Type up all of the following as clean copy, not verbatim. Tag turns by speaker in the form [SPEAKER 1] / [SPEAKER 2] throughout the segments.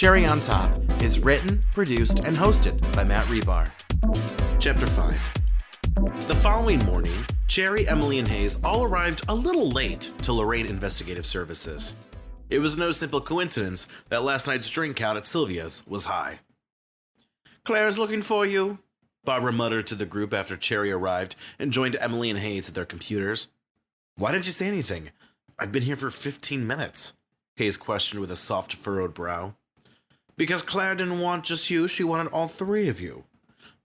[SPEAKER 1] Cherry on Top is written, produced, and hosted by Matt Rebar.
[SPEAKER 2] Chapter 5. The following morning, Cherry, Emily, and Hayes all arrived a little late to Lorraine Investigative Services. It was no simple coincidence that last night's drink count at Sylvia's was high. "Claire's looking for you," Barbara muttered to the group after Cherry arrived and joined Emily and Hayes at their computers. "Why didn't you say anything? I've been here for 15 minutes, Hayes questioned with a soft, furrowed brow. "Because Claire didn't want just you, she wanted all three of you."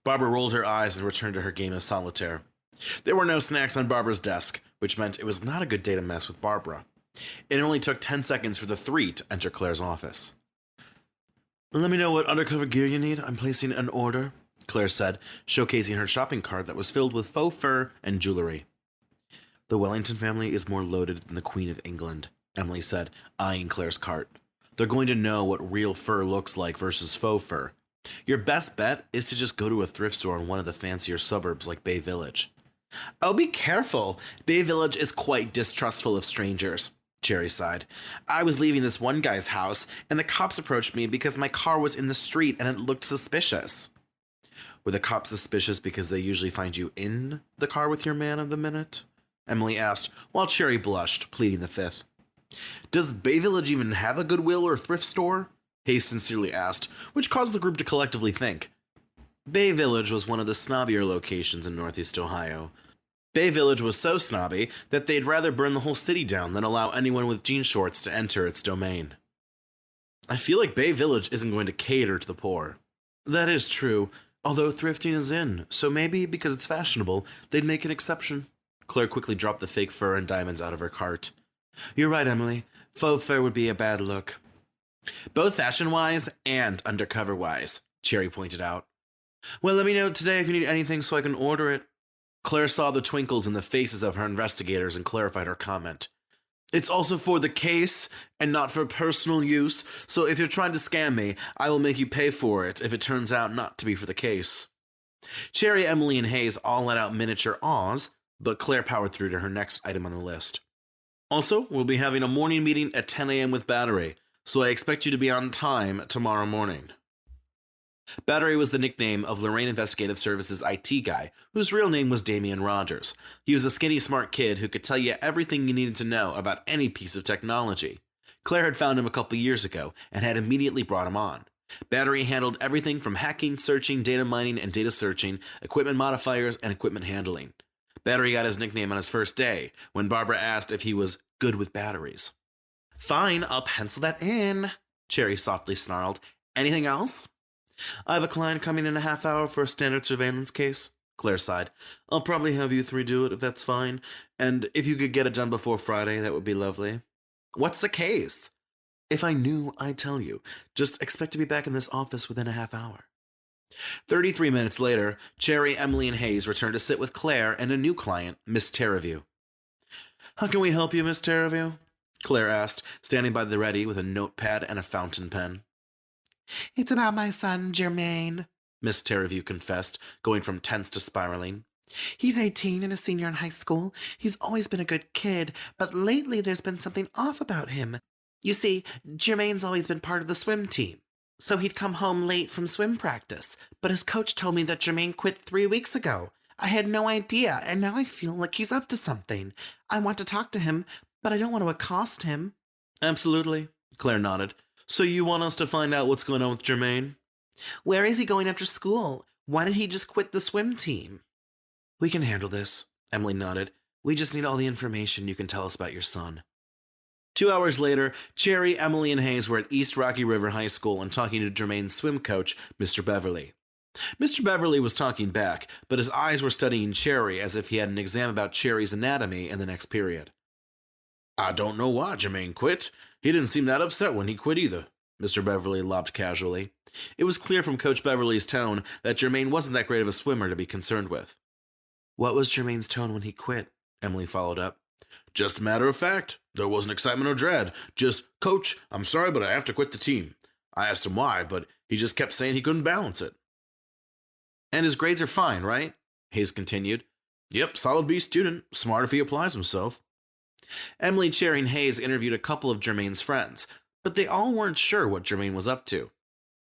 [SPEAKER 2] Barbara rolled her eyes and returned to her game of solitaire. There were no snacks on Barbara's desk, which meant it was not a good day to mess with Barbara. It only took 10 seconds for the three to enter Claire's office. "Let me know what undercover gear you need. I'm placing an order," Claire said, showcasing her shopping cart that was filled with faux fur and jewelry. "The Wellington family is more loaded than the Queen of England," Emily said, eyeing Claire's cart. "They're going to know what real fur looks like versus faux fur. Your best bet is to just go to a thrift store in one of the fancier suburbs like Bay Village." "Oh, be careful. Bay Village is quite distrustful of strangers," Cherry sighed. "I was leaving this one guy's house, and the cops approached me because my car was in the street and it looked suspicious." "Were the cops suspicious because they usually find you in the car with your man of the minute?" Emily asked, while Cherry blushed, pleading the fifth. "Does Bay Village even have a Goodwill or thrift store?" Hayes sincerely asked, which caused the group to collectively think. Bay Village was one of the snobbier locations in Northeast Ohio. Bay Village was so snobby that they'd rather burn the whole city down than allow anyone with jean shorts to enter its domain. "I feel like Bay Village isn't going to cater to the poor." "That is true, although thrifting is in, so maybe because it's fashionable, they'd make an exception." Claire quickly dropped the fake fur and diamonds out of her cart. "You're right, Emily. Faux fur would be a bad look." "Both fashion-wise and undercover-wise," Cherry pointed out. "Well, let me know today if you need anything so I can order it." Claire saw the twinkles in the faces of her investigators and clarified her comment. "It's also for the case and not for personal use, so if you're trying to scam me, I will make you pay for it if it turns out not to be for the case." Cherry, Emily, and Hayes all let out miniature awes, but Claire powered through to her next item on the list. "Also, we'll be having a morning meeting at 10 a.m. with Battery, so I expect you to be on time tomorrow morning." Battery was the nickname of Lorraine Investigative Services IT guy, whose real name was Damian Rogers. He was a skinny, smart kid who could tell you everything you needed to know about any piece of technology. Claire had found him a couple years ago and had immediately brought him on. Battery handled everything from hacking, searching, data mining, and data searching, equipment modifiers, and equipment handling. Battery got his nickname on his first day, when Barbara asked if he was good with batteries. "Fine, I'll pencil that in," Cherry softly snarled. "Anything else?" "I have a client coming in a half hour for a standard surveillance case," Claire sighed. "I'll probably have you three do it if that's fine, and if you could get it done before Friday, that would be lovely." "What's the case?" "If I knew, I'd tell you. Just expect to be back in this office within a half hour." 33 minutes later, Cherry, Emily, and Hayes returned to sit with Claire and a new client, Miss Terraview. "How can we help you, Miss Terraview?" Claire asked, standing by the ready with a notepad and a fountain pen.
[SPEAKER 3] "It's about my son, Jermaine,"
[SPEAKER 2] Miss Terraview confessed, going from tense to spiraling.
[SPEAKER 3] "He's 18 and a senior in high school. He's always been a good kid, but lately there's been something off about him. You see, Jermaine's always been part of the swim team. So he'd come home late from swim practice, but his coach told me that Jermaine quit 3 weeks ago. I had no idea, and now I feel like he's up to something. I want to talk to him, but I don't want to accost him."
[SPEAKER 2] "Absolutely," Claire nodded. "So you want us to find out what's going on with Jermaine?"
[SPEAKER 3] "Where is he going after school? Why did he just quit the swim team?"
[SPEAKER 2] "We can handle this," Emily nodded. "We just need all the information you can tell us about your son." 2 hours later, Cherry, Emily, and Hayes were at East Rocky River High School and talking to Jermaine's swim coach, Mr. Beverly. Mr. Beverly was talking back, but his eyes were studying Cherry as if he had an exam about Cherry's anatomy in the next period. "I don't know why Jermaine quit. He didn't seem that upset when he quit either," Mr. Beverly lobbed casually. It was clear from Coach Beverly's tone that Jermaine wasn't that great of a swimmer to be concerned with. "What was Jermaine's tone when he quit?" Emily followed up. "Just a matter of fact. There wasn't excitement or dread. Just, 'Coach, I'm sorry, but I have to quit the team.' I asked him why, but he just kept saying he couldn't balance it." "And his grades are fine, right?" Hayes continued. "Yep, solid B student. Smart if he applies himself." Emily, Cherry, and Hayes interviewed a couple of Jermaine's friends, but but they all weren't sure what Jermaine was up to.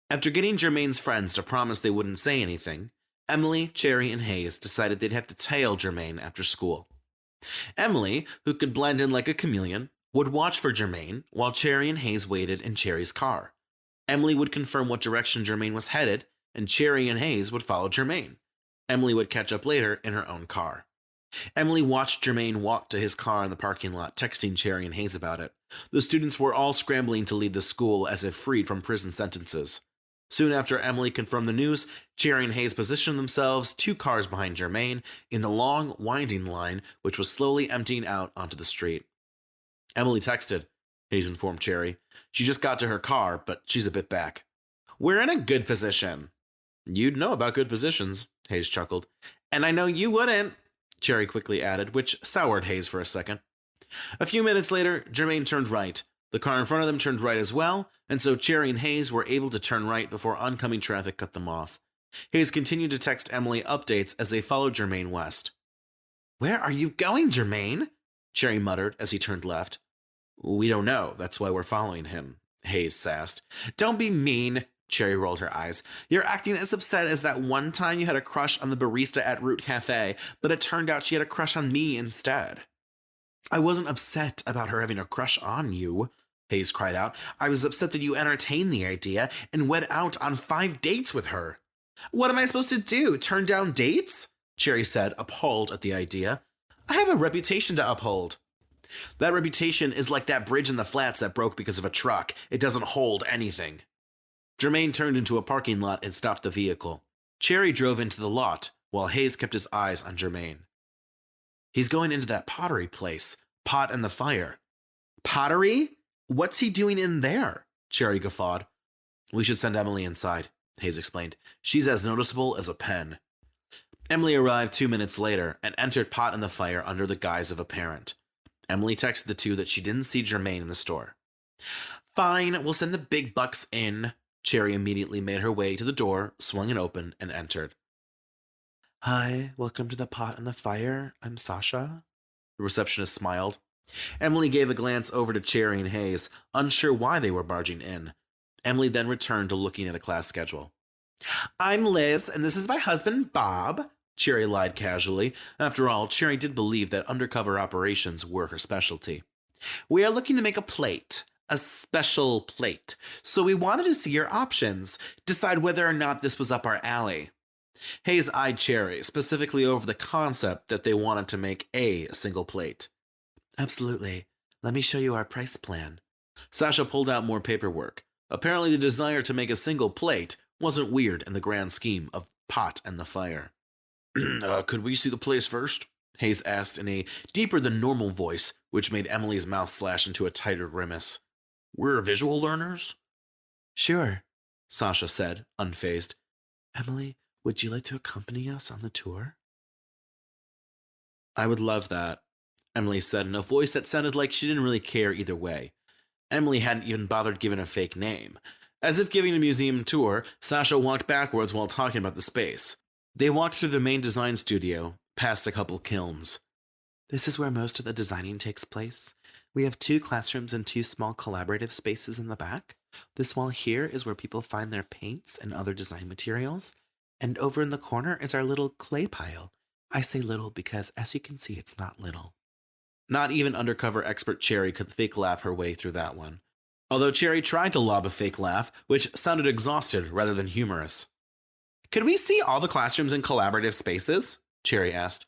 [SPEAKER 2] After getting Jermaine's friends to promise they wouldn't say anything, Emily, Cherry, and Hayes decided they'd have to tail Jermaine after school. Emily, who could blend in like a chameleon, would watch for Jermaine while Cherry and Hayes waited in Cherry's car. Emily would confirm what direction Jermaine was headed, and Cherry and Hayes would follow Jermaine. Emily would catch up later in her own car. Emily watched Jermaine walk to his car in the parking lot, texting Cherry and Hayes about it. The students were all scrambling to leave the school as if freed from prison sentences. Soon after Emily confirmed the news, Cherry and Hayes positioned themselves 2 cars behind Jermaine in the long, winding line which was slowly emptying out onto the street. Emily texted, Hayes informed Cherry. She just got to her car, but she's a bit back. We're in a good position. You'd know about good positions, Hayes chuckled. And I know you wouldn't, Cherry quickly added, which soured Hayes for a second. A few minutes later, Jermaine turned right. The car in front of them turned right as well, and so Cherry and Hayes were able to turn right before oncoming traffic cut them off. Hayes continued to text Emily updates as they followed Jermaine west. Where are you going, Jermaine? Cherry muttered as he turned left. We don't know, that's why we're following him, Hayes sassed. Don't be mean, Cherry rolled her eyes. You're acting as upset as that one time you had a crush on the barista at Root Cafe, but it turned out she had a crush on me instead. I wasn't upset about her having a crush on you, Hayes cried out. I was upset that you entertained the idea and went out on 5 dates with her. What am I supposed to do, turn down dates? Cherry said, appalled at the idea. I have a reputation to uphold. That reputation is like that bridge in the flats that broke because of a truck. It doesn't hold anything. Jermaine turned into a parking lot and stopped the vehicle. Cherry drove into the lot, while Hayes kept his eyes on Jermaine. He's going into that pottery place, Pot and the Fire. Pottery? What's he doing in there? Cherry guffawed. We should send Emily inside, Hayes explained. She's as noticeable as a pen. Emily arrived 2 minutes later and entered Pot and the Fire under the guise of a parent. Emily texted the two that she didn't see Jermaine in the store. Fine, we'll send the big bucks in. Cherry immediately made her way to the door, swung it open, and entered. Hi, welcome to the Pot and the Fire. I'm Sasha. The receptionist smiled. Emily gave a glance over to Cherry and Hayes, unsure why they were barging in. Emily then returned to looking at a class schedule. I'm Liz, and this is my husband, Bob. Cherry lied casually. After all, Cherry did believe that undercover operations were her specialty. We are looking to make a plate. A special plate. So we wanted to see your options, decide whether or not this was up our alley. Hayes eyed Cherry, specifically over the concept that they wanted to make a single plate. Absolutely. Let me show you our price plan. Sasha pulled out more paperwork. Apparently the desire to make a single plate wasn't weird in the grand scheme of Pot and the Fire. Could we see the place first? Hayes asked in a deeper-than-normal voice, which made Emily's mouth slash into a tighter grimace. We're visual learners? Sure, Sasha said, unfazed. Emily, would you like to accompany us on the tour? I would love that, Emily said in a voice that sounded like she didn't really care either way. Emily hadn't even bothered giving a fake name. As if giving a museum tour, Sasha walked backwards while talking about the space. They walked through the main design studio, past a couple kilns. This is where most of the designing takes place. We have 2 classrooms and 2 small collaborative spaces in the back. This wall here is where people find their paints and other design materials. And over in the corner is our little clay pile. I say little because, as you can see, it's not little. Not even undercover expert Cherry could fake laugh her way through that one. Although Cherry tried to lob a fake laugh, which sounded exhausted rather than humorous. Could we see all the classrooms in collaborative spaces? Cherry asked.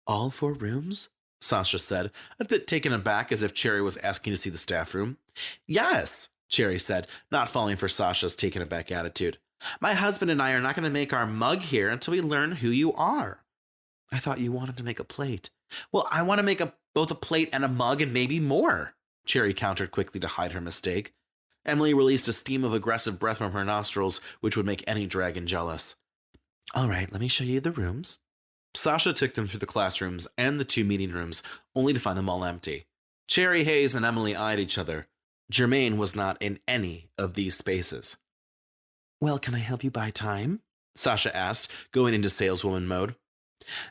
[SPEAKER 2] All 4 rooms? Sasha said, a bit taken aback as if Cherry was asking to see the staff room. Yes, Cherry said, not falling for Sasha's taken aback attitude. My husband and I are not going to make our mug here until we learn who you are. I thought you wanted to make a plate. Well, I want to make both a plate and a mug and maybe more, Cherry countered quickly to hide her mistake. Emily released a steam of aggressive breath from her nostrils, which would make any dragon jealous. All right, let me show you the rooms. Sasha took them through the classrooms and the 2 meeting rooms, only to find them all empty. Cherry, Hayes, and Emily eyed each other. Jermaine was not in any of these spaces. Well, can I help you buy time? Sasha asked, going into saleswoman mode.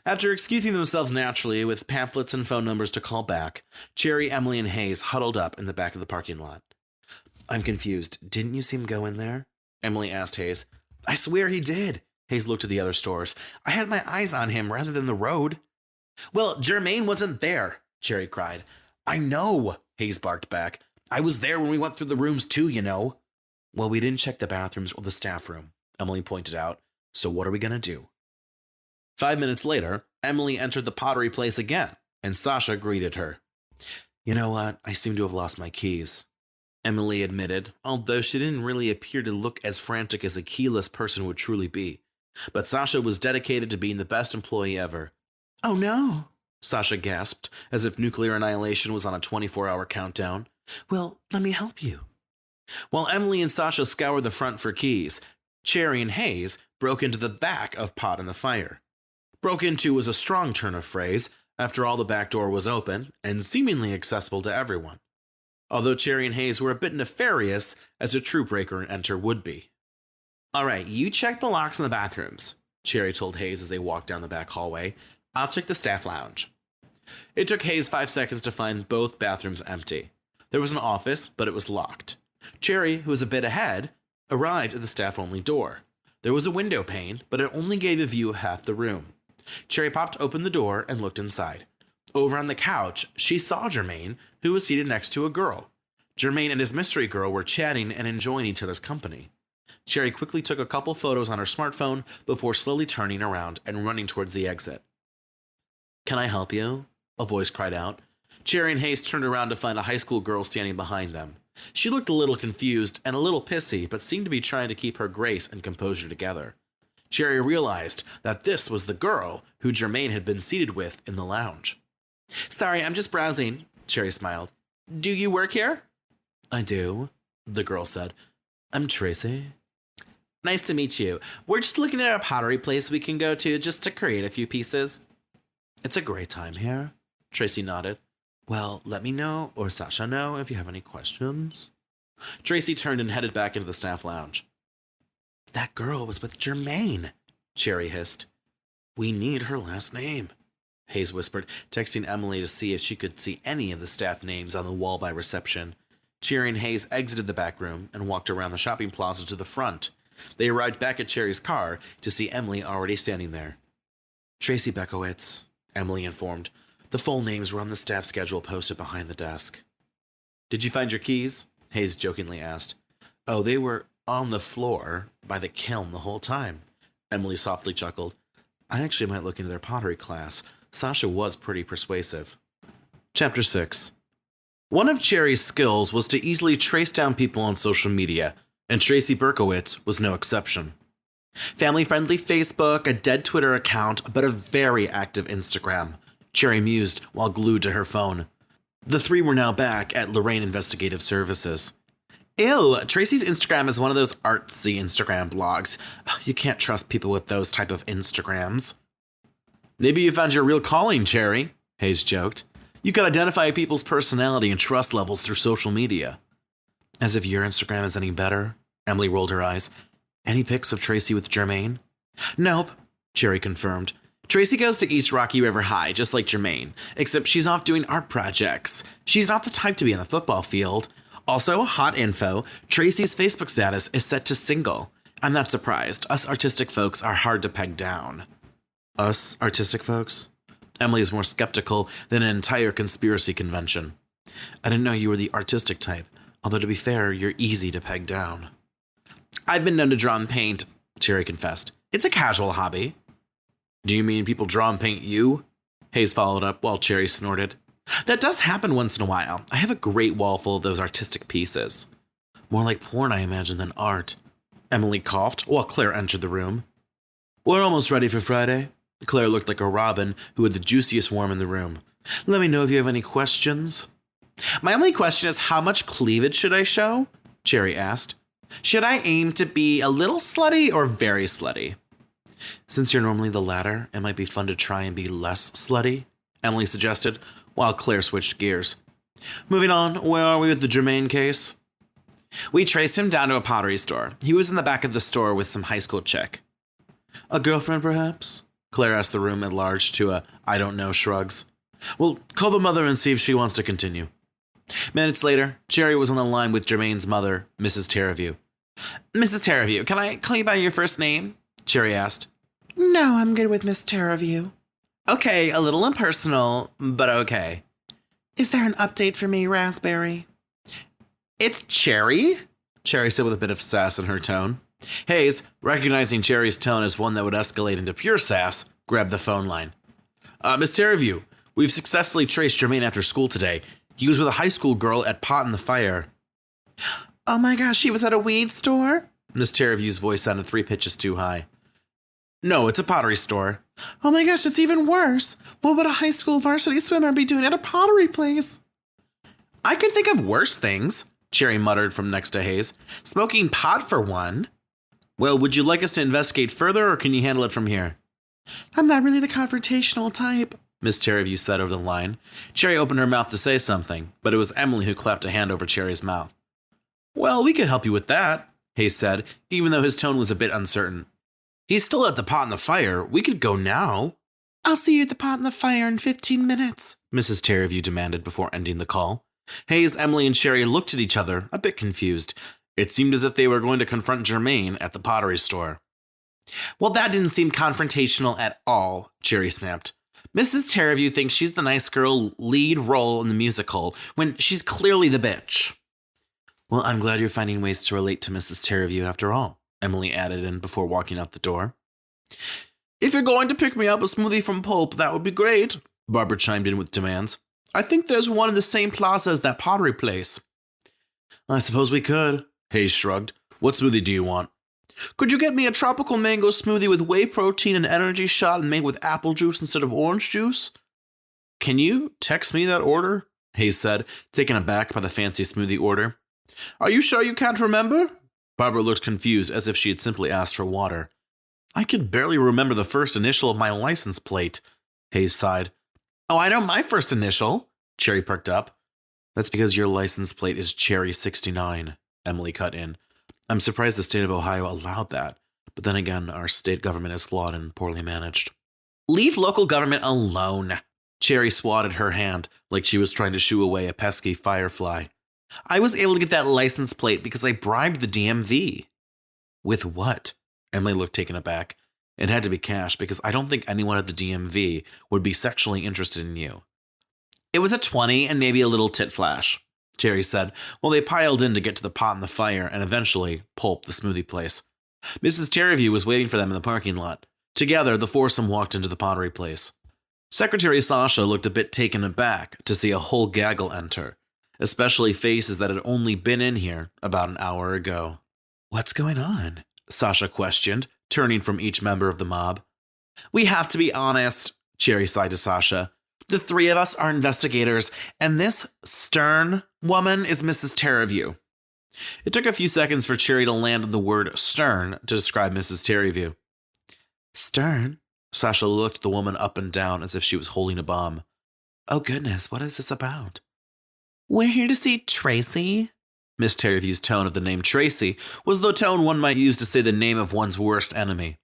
[SPEAKER 2] After excusing themselves naturally with pamphlets and phone numbers to call back, Cherry, Emily, and Hayes huddled up in the back of the parking lot. I'm confused. Didn't you see him go in there? Emily asked Hayes. I swear he did. Hayes looked at the other stores. I had my eyes on him rather than the road. Well, Jermaine wasn't there, Cherry cried. I know, Hayes barked back. I was there when we went through the rooms too, you know. Well, we didn't check the bathrooms or the staff room, Emily pointed out. So what are we going to do? 5 minutes later, Emily entered the pottery place again, and Sasha greeted her. You know what? I seem to have lost my keys, Emily admitted, although she didn't really appear to look as frantic as a keyless person would truly be. But Sasha was dedicated to being the best employee ever. Oh no, Sasha gasped, as if nuclear annihilation was on a 24-hour countdown. Well, let me help you. While Emily and Sasha scoured the front for keys, Cherry and Hayes broke into the back of Pot in the Fire. Broke into was a strong turn of phrase. After all, the back door was open and seemingly accessible to everyone. Although Cherry and Hayes were a bit nefarious, as a true breaker and enter would be. All right, you check the locks in the bathrooms, Cherry told Hayes as they walked down the back hallway. I'll check the staff lounge. It took Hayes 5 seconds to find both bathrooms empty. There was an office, but it was locked. Cherry, who was a bit ahead, arrived at the staff-only door. There was a window pane, but it only gave a view of half the room. Cherry popped open the door and looked inside. Over on the couch, she saw Jermaine, who was seated next to a girl. Jermaine and his mystery girl were chatting and enjoying each other's company. Cherry quickly took a couple photos on her smartphone before slowly turning around and running towards the exit. Can I help you? A voice cried out. Cherry and Hayes turned around to find a high school girl standing behind them. She looked a little confused and a little pissy, but seemed to be trying to keep her grace and composure together. Cherry realized that this was the girl who Jermaine had been seated with in the lounge. Sorry, I'm just browsing, Cherry smiled. Do you work here? I do, the girl said. I'm Tracy. Nice to meet you. We're just looking at a pottery place we can go to just to create a few pieces. It's a great time here, Tracy nodded. Well, let me know, or Sasha know, if you have any questions. Tracy turned and headed back into the staff lounge. That girl was with Jermaine, Cherry hissed. We need her last name, Hayes whispered, texting Emily to see if she could see any of the staff names on the wall by reception. Cherry and Hayes exited the back room and walked around the shopping plaza to the front. They arrived back at Cherry's car to see Emily already standing there. Tracy Bekowitz, Emily informed. The full names were on the staff schedule posted behind the desk. Did you find your keys? Hayes jokingly asked. Oh, they were on the floor by the kiln the whole time. Emily softly chuckled. I actually might look into their pottery class. Sasha was pretty persuasive. Chapter 6. One of Cherry's skills was to easily trace down people on social media, and Tracy Berkowitz was no exception. Family-friendly Facebook, a dead Twitter account, but a very active Instagram, Cherry mused while glued to her phone. The three were now back at Lorraine Investigative Services. Ew, Tracy's Instagram is one of those artsy Instagram blogs. You can't trust people with those type of Instagrams. Maybe you found your real calling, Cherry, Hayes joked. You can identify people's personality and trust levels through social media. As if your Instagram is any better, Emily rolled her eyes. Any pics of Tracy with Jermaine? Nope, Cherry confirmed. Tracy goes to East Rocky River High, just like Jermaine, except she's off doing art projects. She's not the type to be on the football field. Also, hot info, Tracy's Facebook status is set to single. I'm not surprised. Us artistic folks are hard to peg down. Us artistic folks? Emily is more skeptical than an entire conspiracy convention. I didn't know you were the artistic type, although to be fair, you're easy to peg down. I've been known to draw and paint, Cherry confessed. It's a casual hobby. Do you mean people draw and paint you? Hayes followed up while Cherry snorted. That does happen once in a while. I have a great wall full of those artistic pieces. More like porn, I imagine, than art. Emily coughed while Claire entered the room. We're almost ready for Friday. Claire looked like a robin who had the juiciest worm in the room. Let me know if you have any questions. My only question is how much cleavage should I show? Cherry asked. Should I aim to be a little slutty or very slutty? Since you're normally the latter, it might be fun to try and be less slutty, Emily suggested, while Claire switched gears. Moving on, where are we with the Jermaine case? We traced him down to a pottery store. He was in the back of the store with some high school chick. A girlfriend, perhaps? Claire asked the room at large to a I don't know shrugs. Well, call the mother and see if she wants to continue. Minutes later, Cherry was on the line with Jermaine's mother, Mrs. Terraview. Mrs. Terraview, can I call you by your first name? Cherry asked.
[SPEAKER 3] No, I'm good with Miss Terraview.
[SPEAKER 2] Okay, a little impersonal, but okay.
[SPEAKER 3] Is there an update for me, Raspberry?
[SPEAKER 2] It's Cherry? Cherry said with a bit of sass in her tone. Hayes, recognizing Cherry's tone as one that would escalate into pure sass, grabbed the phone line. Miss Terraview, we've successfully traced Jermaine after school today. He was with a high school girl at Pot in the Fire.
[SPEAKER 3] Oh my gosh, she was at a weed store?
[SPEAKER 2] Miss Terraview's voice sounded 3 pitches too high. No, it's a pottery store.
[SPEAKER 3] Oh my gosh, it's even worse. What would a high school varsity swimmer be doing at a pottery place?
[SPEAKER 2] I could think of worse things, Cherry muttered from next to Hayes. Smoking pot for one. Well, would you like us to investigate further, or can you handle it from here?
[SPEAKER 3] I'm not really the confrontational type,
[SPEAKER 2] Miss Terraview said over the line. Cherry opened her mouth to say something, but it was Emily who clapped a hand over Cherry's mouth. Well, we could help you with that, Hayes said, even though his tone was a bit uncertain. He's still at the Pot in the Fire. We could go now.
[SPEAKER 3] I'll see you at the Pot in the Fire in 15 minutes,
[SPEAKER 2] Mrs. Terraview demanded before ending the call. Hayes, Emily, and Cherry looked at each other, a bit confused. It seemed as if they were going to confront Jermaine at the pottery store. Well, that didn't seem confrontational at all, Cherry snapped. Mrs. Terraview thinks she's the nice girl lead role in the musical, when she's clearly the bitch. Well, I'm glad you're finding ways to relate to Mrs. Terraview after all, Emily added in before walking out the door. If you're going to pick me up a smoothie from Pulp, that would be great, Barbara chimed in with demands. I think there's one in the same plaza as that pottery place. I suppose we could, Hayes shrugged. What smoothie do you want? Could you get me a tropical mango smoothie with whey protein and energy shot and made with apple juice instead of orange juice? Can you text me that order? Hayes said, taken aback by the fancy smoothie order. Are you sure you can't remember? Barbara looked confused as if she had simply asked for water. I can barely remember the first initial of my license plate, Hayes sighed. Oh, I know my first initial, Cherry perked up. That's because your license plate is Cherry 69, Emily cut in. I'm surprised the state of Ohio allowed that, but then again, our state government is flawed and poorly managed. Leave local government alone, Cherry swatted her hand like she was trying to shoo away a pesky firefly. I was able to get that license plate because I bribed the DMV. With what? Emily looked taken aback. It had to be cash because I don't think anyone at the DMV would be sexually interested in you. It was a 20 and maybe a little tit flash, Cherry said, while they piled in to get to the Pot in the Fire and eventually Pulp, the smoothie place. Mrs. Terraview was waiting for them in the parking lot. Together, the foursome walked into the pottery place. Secretary Sasha looked a bit taken aback to see a whole gaggle enter, especially faces that had only been in here about an hour ago. What's going on? Sasha questioned, turning from each member of the mob. We have to be honest, Cherry sighed to Sasha. The 3 of us are investigators, and this stern woman is Mrs. Terraview. It took a few seconds for Cherry to land on the word stern to describe Mrs. Terraview. Stern? Sasha looked the woman up and down as if she was holding a bomb. Oh goodness, what is this about? We're here to see Tracy. Miss Terraview's tone of the name Tracy was the tone one might use to say the name of one's worst enemy.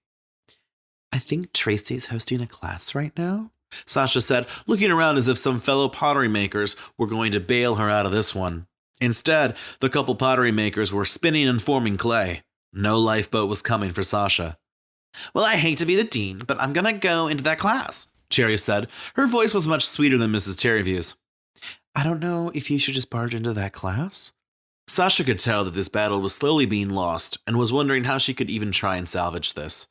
[SPEAKER 2] I think Tracy's hosting a class right now, Sasha said, looking around as if some fellow pottery makers were going to bail her out of this one. Instead, the couple pottery makers were spinning and forming clay. No lifeboat was coming for Sasha. Well, I hate to be the dean, but I'm gonna go into that class, Cherry said. Her voice was much sweeter than Mrs. Terraview's. I don't know if you should just barge into that class. Sasha could tell that this battle was slowly being lost and was wondering how she could even try and salvage this.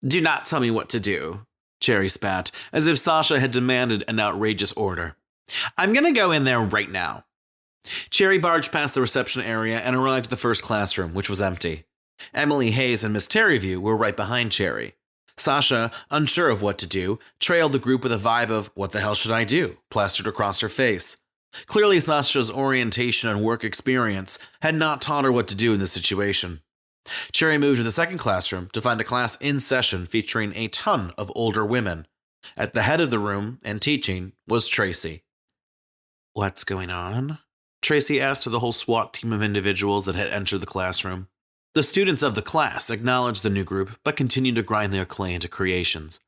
[SPEAKER 2] Do not tell me what to do, Cherry spat, as if Sasha had demanded an outrageous order. I'm gonna go in there right now. Cherry barged past the reception area and arrived at the first classroom, which was empty. Emily, Hayes, and Miss Terraview were right behind Cherry. Sasha, unsure of what to do, trailed the group with a vibe of, what the hell should I do, plastered across her face. Clearly, Sasha's orientation and work experience had not taught her what to do in this situation. Cherry moved to the second classroom to find a class in session featuring a ton of older women. At the head of the room, and teaching, was Tracy. What's going on? Tracy asked to the whole SWAT team of individuals that had entered the classroom. The students of the class acknowledged the new group, but continued to grind their clay into creations.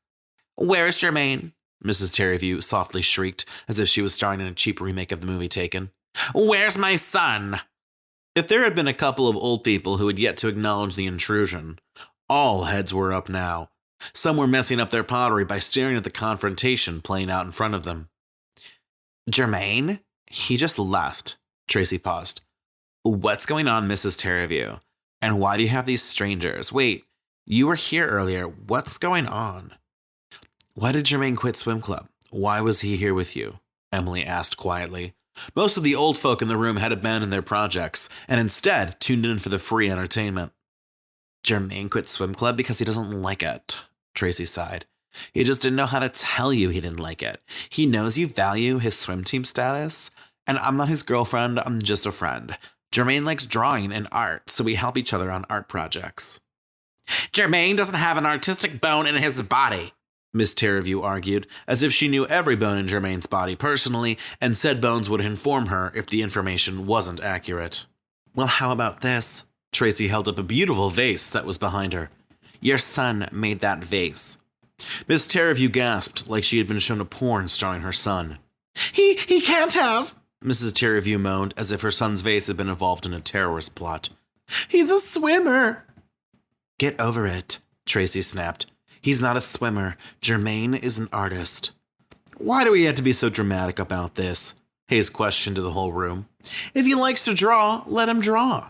[SPEAKER 2] Where's Jermaine? Mrs. Terraview softly shrieked, as if she was starring in a cheap remake of the movie Taken. Where's my son? If there had been a couple of old people who had yet to acknowledge the intrusion, all heads were up now. Some were messing up their pottery by staring at the confrontation playing out in front of them. Jermaine? He just left. Tracy paused. What's going on, Mrs. Terraview? And why do you have these strangers? Wait, you were here earlier. What's going on? Why did Jermaine quit swim club? Why was he here with you? Emily asked quietly. Most of the old folk in the room had abandoned their projects and instead tuned in for the free entertainment. Jermaine quit swim club because he doesn't like it, Tracy sighed. He just didn't know how to tell you he didn't like it. He knows you value his swim team status, and I'm not his girlfriend, I'm just a friend. Jermaine likes drawing and art, so we help each other on art projects. Jermaine doesn't have an artistic bone in his body, Miss Terraview argued, as if she knew every bone in Jermaine's body personally, and said bones would inform her if the information wasn't accurate. Well, how about this? Tracy held up a beautiful vase that was behind her. Your son made that vase. Miss Terraview gasped like she had been shown a porn starring her son. He can't have, Mrs. Terraview moaned as if her son's vase had been involved in a terrorist plot. He's a swimmer. Get over it, Tracy snapped. He's not a swimmer. Jermaine is an artist. Why do we have to be so dramatic about this? Hayes questioned to the whole room. If he likes to draw, let him draw.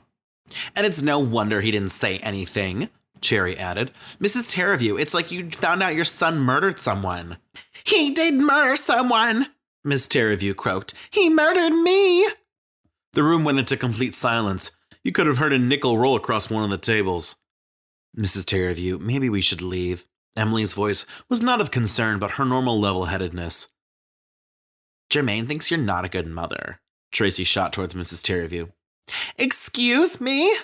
[SPEAKER 2] And it's no wonder he didn't say anything, Cherry added. Mrs. Terraview, it's like you found out your son murdered someone. He did murder someone, Miss Terraview croaked. He murdered me. The room went into complete silence. You could have heard a nickel roll across one of the tables. Mrs. Terraview, maybe we should leave. Emily's voice was not of concern, but her normal level-headedness. Jermaine thinks you're not a good mother. Tracy shot towards Mrs. Terraview. Excuse me?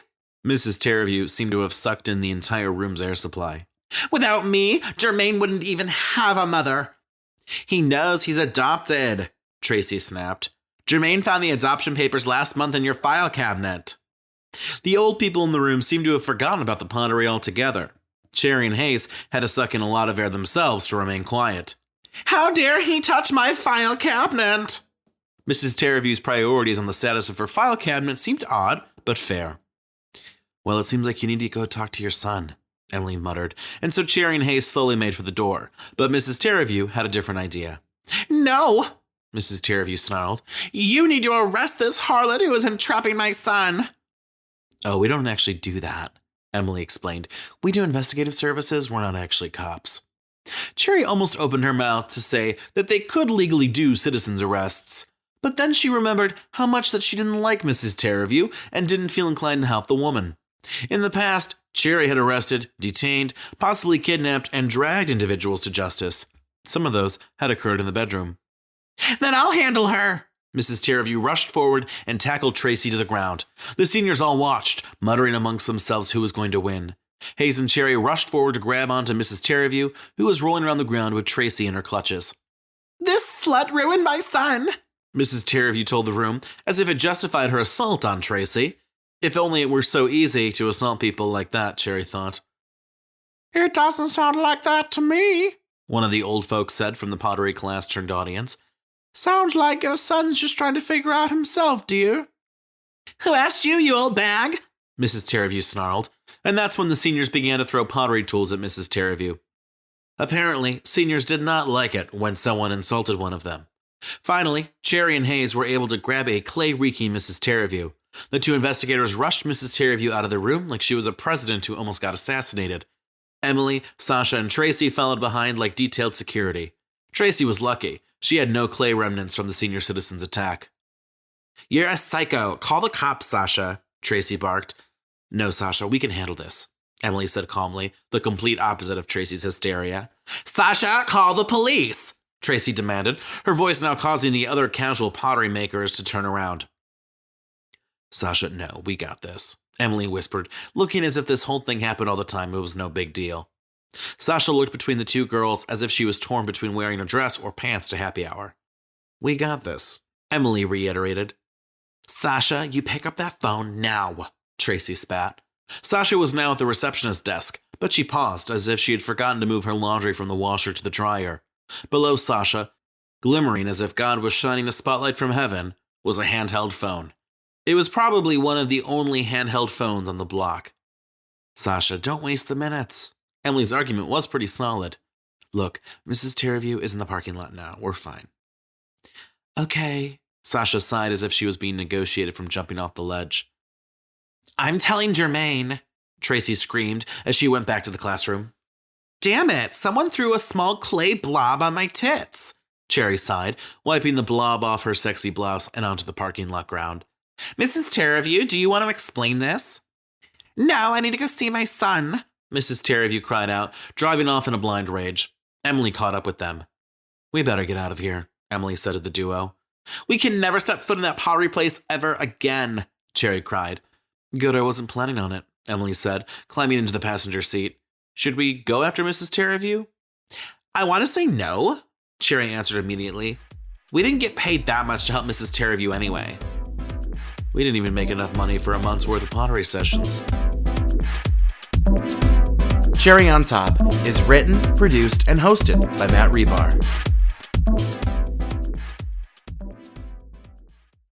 [SPEAKER 2] Mrs. Terraview seemed to have sucked in the entire room's air supply. Without me, Jermaine wouldn't even have a mother. He knows he's adopted, Tracy snapped. Jermaine found the adoption papers last month in your file cabinet. The old people in the room seemed to have forgotten about the pottery altogether. Cherry and Hayes had to suck in a lot of air themselves to remain quiet. How dare he touch my file cabinet? Mrs. Terraview's priorities on the status of her file cabinet seemed odd, but fair. Well, it seems like you need to go talk to your son, Emily muttered, and so Cherry and Hayes slowly made for the door, but Mrs. Terraview had a different idea. No, Mrs. Terraview snarled. You need to arrest this harlot who is entrapping my son. Oh, we don't actually do that, Emily explained. We do investigative services, we're not actually cops. Cherry almost opened her mouth to say that they could legally do citizens' arrests, but then she remembered how much that she didn't like Mrs. Terraview and didn't feel inclined to help the woman. In the past, Cherry had arrested, detained, possibly kidnapped, and dragged individuals to justice. Some of those had occurred in the bedroom. Then I'll handle her. Mrs. Terraview rushed forward and tackled Tracy to the ground. The seniors all watched, muttering amongst themselves who was going to win. Hayes and Cherry rushed forward to grab onto Mrs. Terraview, who was rolling around the ground with Tracy in her clutches. This slut ruined my son, Mrs. Terraview told the room, as if it justified her assault on Tracy. If only it were so easy to assault people like that, Cherry thought. It doesn't sound like that to me, one of the old folks said from the pottery class-turned audience. Sounds like your son's just trying to figure out himself, dear. Who asked you, you old bag? Mrs. Terraview snarled, and that's when the seniors began to throw pottery tools at Mrs. Terraview. Apparently, seniors did not like it when someone insulted one of them. Finally, Cherry and Hayes were able to grab a clay-reeking Mrs. Terraview. The two investigators rushed Mrs. Terraview out of the room like she was a president who almost got assassinated. Emily, Sasha, and Tracy followed behind like detailed security. Tracy was lucky. She had no clay remnants from the senior citizen's attack. You're a psycho. Call the cops, Sasha, Tracy barked. No, Sasha, we can handle this, Emily said calmly, the complete opposite of Tracy's hysteria. Sasha, call the police, Tracy demanded, her voice now causing the other casual pottery makers to turn around. Sasha, no, we got this, Emily whispered, looking as if this whole thing happened all the time. It was no big deal. Sasha looked between the two girls as if she was torn between wearing a dress or pants to happy hour. We got this, Emily reiterated. Sasha, you pick up that phone now, Tracy spat. Sasha was now at the receptionist's desk, but she paused as if she had forgotten to move her laundry from the washer to the dryer. Below Sasha, glimmering as if God was shining a spotlight from heaven, was a handheld phone. It was probably one of the only handheld phones on the block. Sasha, don't waste the minutes. Emily's argument was pretty solid. Look, Mrs. Terraview is in the parking lot now. We're fine. Okay. Sasha sighed as if she was being negotiated from jumping off the ledge. I'm telling Jermaine, Tracy screamed as she went back to the classroom. Damn it, someone threw a small clay blob on my tits, Cherry sighed, wiping the blob off her sexy blouse and onto the parking lot ground. Mrs. Terraview, do you want to explain this? No, I need to go see my son, Mrs. Terraview cried out, driving off in a blind rage. Emily caught up with them. We better get out of here, Emily said to the duo. We can never step foot in that pottery place ever again, Cherry cried. Good, I wasn't planning on it, Emily said, climbing into the passenger seat. Should we go after Mrs. Terraview? I want to say no, Cherry answered immediately. We didn't get paid that much to help Mrs. Terraview anyway. We didn't even make enough money for a month's worth of pottery sessions.
[SPEAKER 1] Cherry on Top is written, produced, and hosted by Matt Rebar.